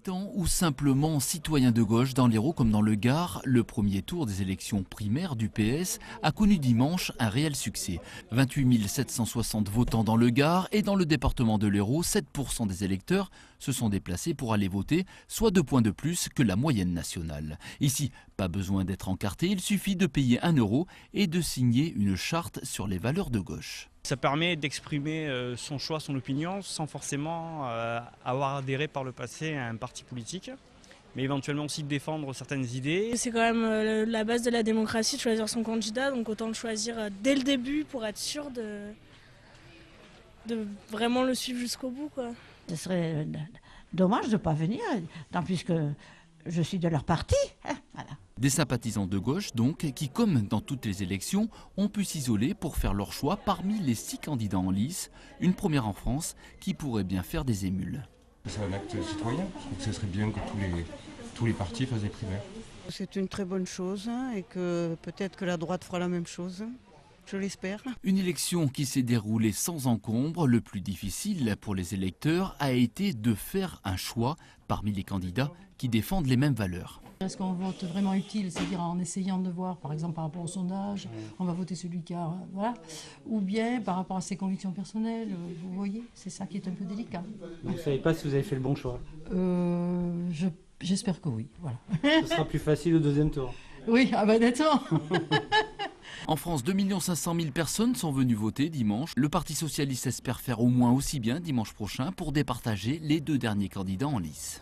Militants ou simplement citoyens de gauche dans l'Hérault comme dans le Gard, le premier tour des élections primaires du PS a connu dimanche un réel succès. 28 760 votants dans le Gard et dans le département de l'Hérault, 7% des électeurs se sont déplacés pour aller voter, soit 2 points de plus que la moyenne nationale. Ici, pas besoin d'être encarté, il suffit de payer 1 euro et de signer une charte sur les valeurs de gauche. Ça permet d'exprimer son choix, son opinion, sans forcément avoir adhéré par le passé à un parti politique, mais éventuellement aussi de défendre certaines idées. C'est quand même la base de la démocratie de choisir son candidat, donc autant le choisir dès le début pour être sûr de vraiment le suivre jusqu'au bout, quoi. Ce serait dommage de ne pas venir, tant plus que je suis de leur parti. Voilà. Des sympathisants de gauche, donc, qui, comme dans toutes les élections, ont pu s'isoler pour faire leur choix parmi les 6 candidats en lice, une première en France qui pourrait bien faire des émules. C'est un acte citoyen, je trouve que ce serait bien que tous les partis fassent des primaires. C'est une très bonne chose et que peut-être que la droite fera la même chose. Je l'espère. Une élection qui s'est déroulée sans encombre. Le plus difficile pour les électeurs a été de faire un choix parmi les candidats qui défendent les mêmes valeurs. Est-ce qu'on vote vraiment utile, c'est-à-dire en essayant de voir, par exemple par rapport au sondage, on va voter celui qui a, voilà, ou bien par rapport à ses convictions personnelles, vous voyez, c'est ça qui est un peu délicat. Vous ne savez pas si vous avez fait le bon choix? J'espère que oui, voilà. Ce sera plus facile au deuxième tour. Oui, ah ben nettement. En France, 2 500 000 personnes sont venues voter dimanche. Le Parti socialiste espère faire au moins aussi bien dimanche prochain pour départager les 2 derniers candidats en lice.